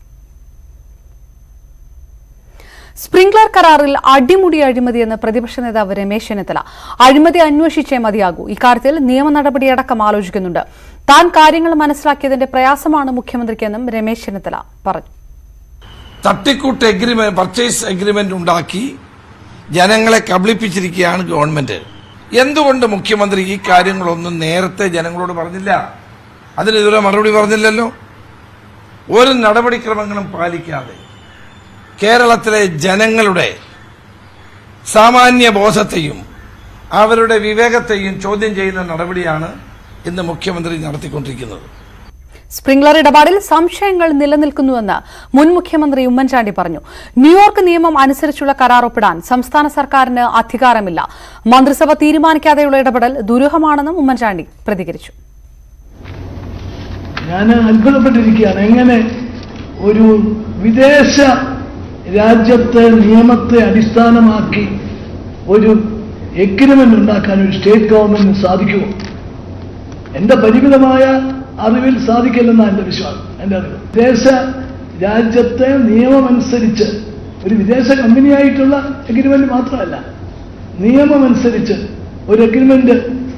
സ്പ്രിംഗ്ലർ കരാറിൽ അടിമുടി അഴിമതിയെന്ന് പ്രതിപക്ഷ നേതാവ് രമേശ് ചെന്നിത്തല. അഴിമതി അന്വേഷിച്ചേ മതിയാകൂ. ഇക്കാര്യത്തിൽ നിയമ നടപടിയടക്കം ആലോചിക്കുന്നുണ്ട്. താൻ കാര്യങ്ങൾ മനസ്സിലാക്കിയതിന്റെ പ്രയാസമാണ് മുഖ്യമന്ത്രിക്കെന്നും രമേശ് ചെന്നിത്തല പറഞ്ഞു. തട്ടിക്കൂട്ട് പർച്ചേസ് എഗ്രിമെന്റ് ഉണ്ടാക്കി ജനങ്ങളെ കബളിപ്പിച്ചിരിക്കുകയാണ് ഗവൺമെന്റ്. എന്തുകൊണ്ട് മുഖ്യമന്ത്രി ഈ കാര്യങ്ങളൊന്നും നേരത്തെ ജനങ്ങളോട് പറഞ്ഞില്ല? അതിനെതിരെ മറുപടി പറഞ്ഞില്ലല്ലോ. ഒരു നടപടിക്രമങ്ങളും പാലിക്കാതെ കേരളത്തിലെ ജനങ്ങളുടെ സാമാന്യ ബോധത്തെയും അവരുടെ വിവേകത്തെയും ചോദ്യം ചെയ്യുന്ന നടപടിയാണ് ഇന്ന് മുഖ്യമന്ത്രി നടത്തിക്കൊണ്ടിരിക്കുന്നത്. സ്പ്രിംഗ്ലർ ഇടപാടിൽ സംശയങ്ങൾ നിലനിൽക്കുന്നുവെന്ന് മുൻ മുഖ്യമന്ത്രി ഉമ്മൻചാണ്ടി പറഞ്ഞു. ന്യൂയോർക്ക് നിയമം അനുസരിച്ചുള്ള കരാർ ഒപ്പിടാൻ സംസ്ഥാന സർക്കാരിന് അധികാരമില്ല. മന്ത്രിസഭ തീരുമാനിക്കാതെയുള്ള ഇടപെടൽ ദുരൂഹമാണെന്നും ഉമ്മൻചാണ്ടി പ്രതികരിച്ചു. ഞാൻ അത്ഭുതപ്പെട്ടിരിക്കുകയാണ്. എങ്ങനെ ഒരു വിദേശ രാജ്യത്തെ നിയമത്തെ അടിസ്ഥാനമാക്കി ഒരു എഗ്രിമെന്റ് ഉണ്ടാക്കാൻ ഒരു സ്റ്റേറ്റ് ഗവൺമെന്റിന് സാധിക്കുമോ? എന്റെ പരിമിതമായ അറിവിൽ സാധിക്കില്ലെന്നാണ് എന്റെ വിശ്വാസം, എന്റെ അറിവ്. വിദേശ രാജ്യത്തെ നിയമമനുസരിച്ച് ഒരു വിദേശ കമ്പനിയായിട്ടുള്ള എഗ്രിമെന്റ് മാത്രമല്ല, നിയമമനുസരിച്ച് ഒരു എഗ്രിമെന്റ്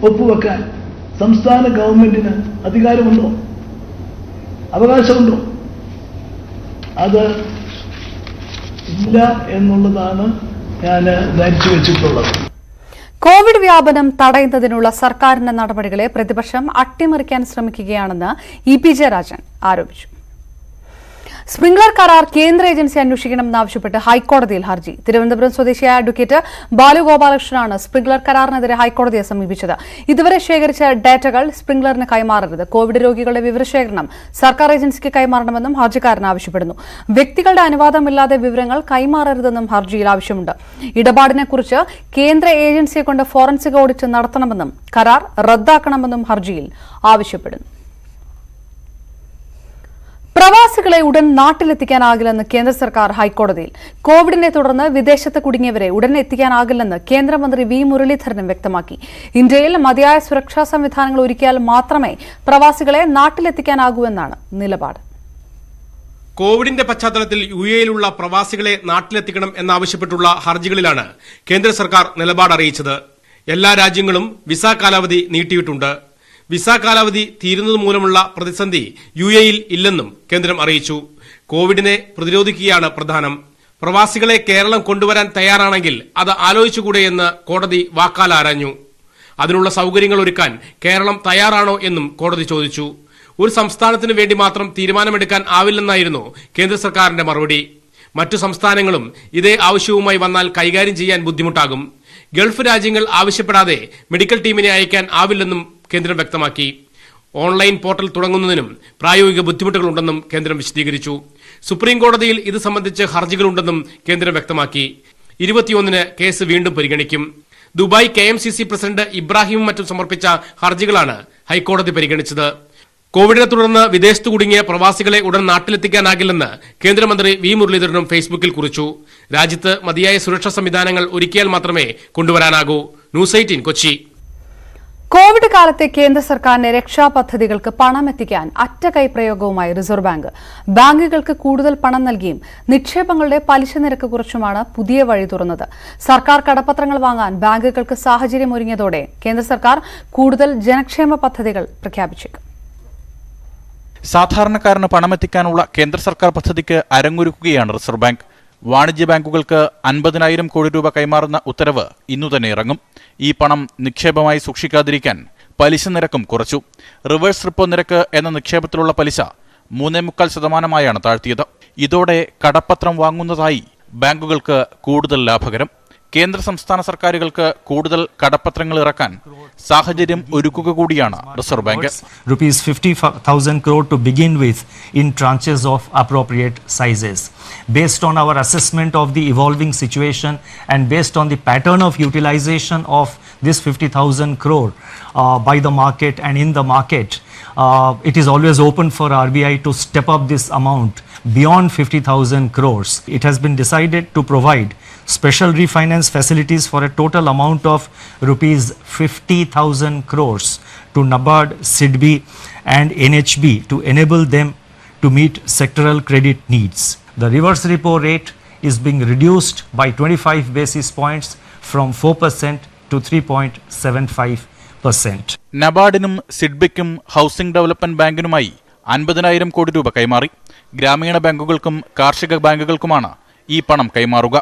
ഒപ്പുവെക്കാൻ സംസ്ഥാന ഗവൺമെന്റിന് അധികാരമുണ്ടോ? അവകാശമുണ്ടോ? അത് ഇല്ല എന്നുള്ളതാണ് ഞാൻ ധരിച്ചു വെച്ചിട്ടുള്ളത്. കോവിഡ് വ്യാപനം തടയുന്നതിനുള്ള സർക്കാരിന്റെ നടപടികളെ പ്രതിപക്ഷം അട്ടിമറിക്കാൻ ശ്രമിക്കുകയാണെന്ന് EP ജയരാജൻ ആരോപിച്ചു. സ്പ്രിംഗ്ലർ കരാർ കേന്ദ്ര ഏജൻസി അന്വേഷിക്കണമെന്നാവശ്യപ്പെട്ട് ഹൈക്കോടതിയിൽ ഹർജി. തിരുവനന്തപുരം സ്വദേശിയായ അഡ്വക്കേറ്റ് ബാലുഗോപാലകൃഷ്ണനാണ് സ്പ്രിംഗ്ലർ കരാറിനെതിരെ ഹൈക്കോടതിയെ സമീപിച്ചത്. ഇതുവരെ ശേഖരിച്ച ഡാറ്റകൾ സ്പ്രിംഗ്ലറിന് കൈമാറരുത്, കോവിഡ് രോഗികളുടെ വിവരശേഖരണം സർക്കാർ ഏജൻസിക്ക് കൈമാറണമെന്നും ഹർജിക്കാരൻ ആവശ്യപ്പെടുന്നു. വ്യക്തികളുടെ അനുവാദമില്ലാതെ വിവരങ്ങൾ കൈമാറരുതെന്നും ഹർജിയിൽ ആവശ്യമുണ്ട്. ഇടപാടിനെക്കുറിച്ച് കേന്ദ്ര ഏജൻസിയെ കൊണ്ട് ഫോറൻസിക് ഓഡിറ്റ് നടത്തണമെന്നും കരാർ റദ്ദാക്കണമെന്നും ഹർജിയിൽ ആവശ്യപ്പെടുന്നു. പ്രവാസികളെ ഉടൻ നാട്ടിലെത്തിക്കാനാകില്ലെന്ന് കേന്ദ്ര സർക്കാർ ഹൈക്കോടതിയിൽ. കോവിഡിനെ തുടർന്ന് വിദേശത്ത് കുടുങ്ങിയവരെ ഉടൻ എത്തിക്കാനാകില്ലെന്ന് കേന്ദ്രമന്ത്രി വി മുരളീധരനും വ്യക്തമാക്കി. ഇന്ത്യയിൽ മതിയായ സുരക്ഷാ സംവിധാനങ്ങൾ ഒരുക്കിയാൽ മാത്രമേ പ്രവാസികളെ നാട്ടിലെത്തിക്കാനാകൂ എന്നാണ് നിലപാട്. കോവിഡിന്റെ പശ്ചാത്തലത്തിൽ യുഎഇയിലുള്ള പ്രവാസികളെ നാട്ടിലെത്തിക്കണം എന്നാവശ്യപ്പെട്ടുള്ള ഹർജികളിലാണ് കേന്ദ്ര സർക്കാർ നിലപാട് അറിയിച്ചത്. എല്ലാ രാജ്യങ്ങളും വിസ കാലാവധി നീട്ടിയിട്ടുണ്ട്. വിസ കാലാവധി തീരുന്നത് മൂലമുള്ള പ്രതിസന്ധി യുഎഇയിൽ ഇല്ലെന്നും കേന്ദ്രം അറിയിച്ചു. കോവിഡിനെ പ്രതിരോധിക്കുകയാണ് പ്രധാനം. പ്രവാസികളെ കേരളം കൊണ്ടുവരാൻ തയ്യാറാണെങ്കിൽ അത് ആലോചിച്ചുകൂടെയെന്ന് കോടതി വാക്കാൽ ആരാഞ്ഞു. അതിനുള്ള സൌകര്യങ്ങൾ ഒരുക്കാൻ കേരളം തയ്യാറാണോ എന്നും കോടതി ചോദിച്ചു. ഒരു സംസ്ഥാനത്തിന് വേണ്ടി മാത്രം തീരുമാനമെടുക്കാൻ ആവില്ലെന്നായിരുന്നു കേന്ദ്ര സർക്കാരിന്റെ മറുപടി. മറ്റു സംസ്ഥാനങ്ങളും ഇതേ ആവശ്യവുമായി വന്നാൽ കൈകാര്യം ചെയ്യാൻ ബുദ്ധിമുട്ടാകും. ഗൾഫ് രാജ്യങ്ങൾ ആവശ്യപ്പെടാതെ മെഡിക്കൽ ടീമിനെ അയക്കാൻ ആവില്ലെന്നും കേന്ദ്രം വ്യക്തമാക്കി. ഓൺലൈൻ പോർട്ടൽ തുടങ്ങുന്നതിനും പ്രായോഗിക ബുദ്ധിമുട്ടുകളുണ്ടെന്നും കേന്ദ്രം വിശദീകരിച്ചു. സുപ്രീം കോടതിയിൽ ഇത് സംബന്ധിച്ച് ഹർജികളുണ്ടെന്നും കേന്ദ്രം വ്യക്തമാക്കി. 21-ന് കേസ് വീണ്ടും പരിഗണിക്കും. ദുബായ് KMCC പ്രസിഡന്റ് ഇബ്രാഹിമും മറ്റും സമർപ്പിച്ച ഹർജികളാണ് ഹൈക്കോടതി പരിഗണിച്ചത്. കോവിഡിനെ തുടർന്ന് വിദേശത്ത് കുടുങ്ങിയ പ്രവാസികളെ ഉടൻ നാട്ടിലെത്തിക്കാനാകില്ലെന്ന് കേന്ദ്രമന്ത്രി വി മുരളീധരനും ഫേസ്ബുക്കിൽ കുറിച്ചു. രാജ്യത്ത് മതിയായ സുരക്ഷാ സംവിധാനങ്ങൾ ഒരുക്കിയാൽ മാത്രമേ കൊണ്ടുവരാനാകൂ. ന്യൂസ് 18 കൊച്ചി. കോവിഡ് കാലത്തെ കേന്ദ്ര സർക്കാരിന്റെ രക്ഷാപദ്ധതികൾക്ക് പണം എത്തിക്കാൻ അറ്റകൈ പ്രയോഗവുമായി റിസർവ് ബാങ്ക്. ബാങ്കുകൾക്ക് കൂടുതൽ പണം നൽകിയും നിക്ഷേപങ്ങളുടെ പലിശ നിരക്ക് കുറച്ചുമാണ് പുതിയ വഴി തുറന്നത്. സർക്കാർ കടപ്പത്രങ്ങൾ വാങ്ങാൻ ബാങ്കുകൾക്ക് സാഹചര്യം ഒരുങ്ങിയതോടെ കേന്ദ്ര സർക്കാർ കൂടുതൽ ജനക്ഷേമ പദ്ധതികൾ പ്രഖ്യാപിച്ചേക്കും. സാധാരണക്കാരന് പണമെത്തിക്കാനുള്ള കേന്ദ്ര സർക്കാർ പദ്ധതിക്ക് അരങ്ങൊരുക്കുകയാണ് റിസർവ് ബാങ്ക്. വാണിജ്യ ബാങ്കുകൾക്ക് 50,000 കോടി രൂപ കൈമാറുന്ന ഉത്തരവ് ഇന്നു തന്നെ ഇറങ്ങും. ഈ പണം നിക്ഷേപമായി സൂക്ഷിക്കാതിരിക്കാൻ പലിശ നിരക്കും കുറച്ചു. റിവേഴ്സ് റിപ്പോ നിരക്ക് എന്ന നിക്ഷേപത്തിലുള്ള പലിശ 3.25% താഴ്ത്തിയത്. ഇതോടെ കടപ്പത്രം വാങ്ങുന്നതായി ബാങ്കുകൾക്ക് കൂടുതൽ ലാഭകരം. കേന്ദ്ര സംസ്ഥാന സർക്കാരുകൾക്ക് കൂടുതൽ കടപ്പത്രങ്ങൾ ഇറക്കാൻ സാഹചര്യം ഒരുക്കുക കൂടിയാണ് reserve bank. Rupees 50,000 crore to begin with in tranches of appropriate sizes. Based on our assessment of the evolving situation and based on the pattern of utilization of this 50,000 crore by the market and in the market, it is always open for RBI to step up this amount beyond 50,000 crores. It has been decided to provide special refinance facilities for a total amount of rupees 50,000 crores to NABARD, SIDBI and NHB to enable them to meet sectoral credit needs. The reverse repo rate is being reduced by 25 basis points from 4% to 3.75%. നബാർഡിനും സിഡ്ബിക്കും housing development ബാങ്കിനുമായി 50,000 കോടി രൂപ കൈമാറി. ഗ്രാമീണ ബാങ്കുകൾക്കും കാർഷിക ബാങ്കുകൾക്കുമാണ് ഈ പണം കൈമാറുക.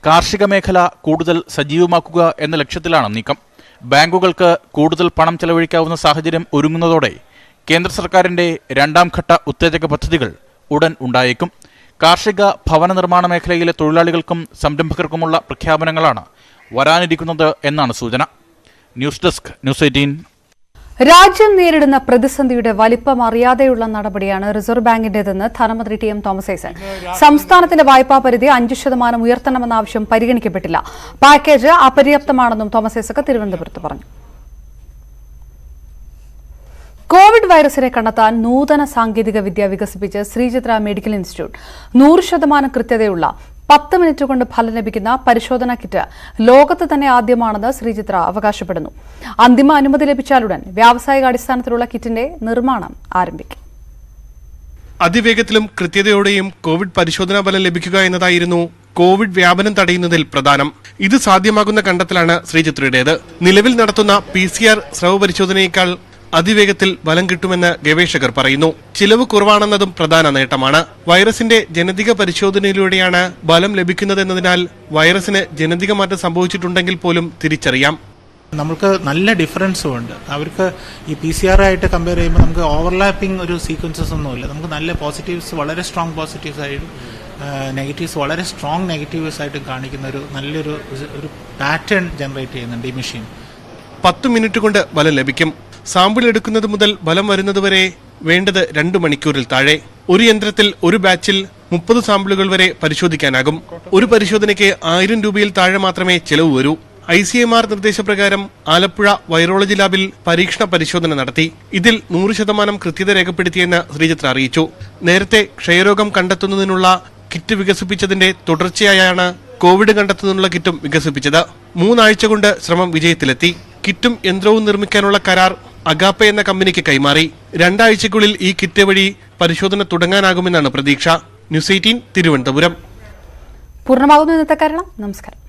കാർഷിക മേഖല കൂടുതൽ സജീവമാക്കുക എന്ന ലക്ഷ്യത്തിലാണ് നീക്കം. ബാങ്കുകൾക്ക് കൂടുതൽ പണം ചെലവഴിക്കാവുന്ന സാഹചര്യം ഒരുങ്ങുന്നതോടെ കേന്ദ്ര സർക്കാരിന്റെ രണ്ടാം ഘട്ട ഉത്തേജക പദ്ധതികൾ ഉടൻ ഉണ്ടായേക്കും. കാർഷിക ഭവന നിർമ്മാണ മേഖലയിലെ തൊഴിലാളികൾക്കും സംരംഭകർക്കുമുള്ള പ്രഖ്യാപനങ്ങളാണ് വരാനിരിക്കുന്നത് എന്നാണ് സൂചന. News desk, news 18. രാജ്യം നേരിടുന്ന പ്രതിസന്ധിയുടെ വലിപ്പം അറിയാതെയുള്ള നടപടിയാണ് റിസർവ് ബാങ്കിന്റേതെന്ന് ധനമന്ത്രി ടി എം തോമസ് ഐസക്. സംസ്ഥാനത്തിന്റെ വായ്പാ പരിധി 5% ഉയർത്തണമെന്ന ആവശ്യം പരിഗണിക്കപ്പെട്ടില്ല. പാക്കേജ് അപര്യാപ്തമാണെന്നും തോമസ് ഐസക് തിരുവനന്തപുരത്ത് പറഞ്ഞു. കോവിഡ് വൈറസിനെ കണ്ടെത്താൻ നൂതന സാങ്കേതിക വിദ്യ വികസിപ്പിച്ച് ശ്രീചിത്ര മെഡിക്കൽ ഇൻസ്റ്റിറ്റ്യൂട്ട് 100% കൃത്യതയുള്ള 10 മിനിറ്റ് കൊണ്ട് ഫലം ലഭിക്കുന്ന പരിശോധനാ കിറ്റ് ലോകത്ത് തന്നെ ആദ്യമാണെന്ന് ശ്രീചിത്ര അവകാശപ്പെടുന്നു. അന്തിമ അനുമതി ലഭിച്ചാലുടൻ വ്യാവസായിക അടിസ്ഥാനത്തിലുള്ള കിറ്റിന്റെ നിർമ്മാണം ആരംഭിക്കും. അതിവേഗത്തിലും കൃത്യതയോടെയും കോവിഡ് പരിശോധനാ ഫലം ലഭിക്കുക എന്നതായിരുന്നു കോവിഡ് വ്യാപനം തടയുന്നതിൽ പ്രധാനം. ഇത് സാധ്യമാകുന്ന കണ്ടെത്തലാണ് ശ്രീചിത്രയുടേത്. നിലവിൽ നടത്തുന്ന PCR സ്രവ പരിശോധനയേക്കാൾ അതിവേഗത്തിൽ ഫലം കിട്ടുമെന്ന് ഗവേഷകർ പറയുന്നു. ചിലവ് കുറവാണെന്നതും പ്രധാന നേട്ടമാണ്. വൈറസിന്റെ ജനിതക പരിശോധനയിലൂടെയാണ് ഫലം ലഭിക്കുന്നതെന്നതിനാൽ വൈറസിന് ജനിതക മാറ്റം സംഭവിച്ചിട്ടുണ്ടെങ്കിൽ പോലും തിരിച്ചറിയാം. നമുക്ക് നല്ല ഡിഫറൻസും ഉണ്ട്. അവർക്ക് ഈ PCR ആയിട്ട് കമ്പയർ ചെയ്യുമ്പോൾ നമുക്ക് ഓവർലാപ്പിംഗ് ഒരു സീക്വൻസസ് ഒന്നുമില്ല. നമുക്ക് നല്ല പോസിറ്റീവ്സ് വളരെ സ്ട്രോങ് പോസിറ്റീവ്സ് ആയിട്ടും നെഗറ്റീവ്സ് വളരെ സ്ട്രോങ് നെഗറ്റീവ്സ് ആയിട്ടും കാണിക്കുന്ന ഒരു നല്ലൊരു ഒരു പാറ്റേൺ ജനറേറ്റ് ചെയ്യുന്നുണ്ട് ഈ മെഷീൻ. 10 മിനിറ്റ് കൊണ്ട് ഫലം ലഭിക്കും. സാമ്പിൾ എടുക്കുന്നത് മുതൽ ഫലം വരുന്നതുവരെ വേണ്ടത് 2 മണിക്കൂറിൽ താഴെ. ഒരു യന്ത്രത്തിൽ ഒരു ബാച്ചിൽ 30 സാമ്പിളുകൾ വരെ പരിശോധിക്കാനാകും. ഒരു പരിശോധനയ്ക്ക് 1000 രൂപയിൽ താഴെ മാത്രമേ ചെലവ് വരൂ. ICMR നിർദ്ദേശപ്രകാരം ആലപ്പുഴ വൈറോളജി ലാബിൽ പരീക്ഷണ പരിശോധന നടത്തി. ഇതിൽ 100% കൃത്യത രേഖപ്പെടുത്തിയെന്ന് ശ്രീചിത്ര അറിയിച്ചു. നേരത്തെ ക്ഷയരോഗം കണ്ടെത്തുന്നതിനുള്ള കിറ്റ് വികസിപ്പിച്ചതിന്റെ തുടർച്ചയായാണ് കോവിഡ് കണ്ടെത്തുന്നതിനുള്ള കിറ്റും വികസിപ്പിച്ചത്. 3 ആഴ്ച കൊണ്ട് ശ്രമം വിജയത്തിലെത്തി. കിറ്റും യന്ത്രവും നിർമ്മിക്കാനുള്ള കരാർ അഗാപ്പെ എന്ന കമ്പനിക്ക് കൈമാറി. 2 ആഴ്ചയ്ക്കുള്ളിൽ ഈ കിറ്റ് വഴി പരിശോധന തുടങ്ങാനാകുമെന്നാണ് പ്രതീക്ഷ. ന്യൂസ് 18 തിരുവനന്തപുരം. പൂർണ്ണമാകുന്നു ഇന്നത്തെ കാരണം. നമസ്കാരം.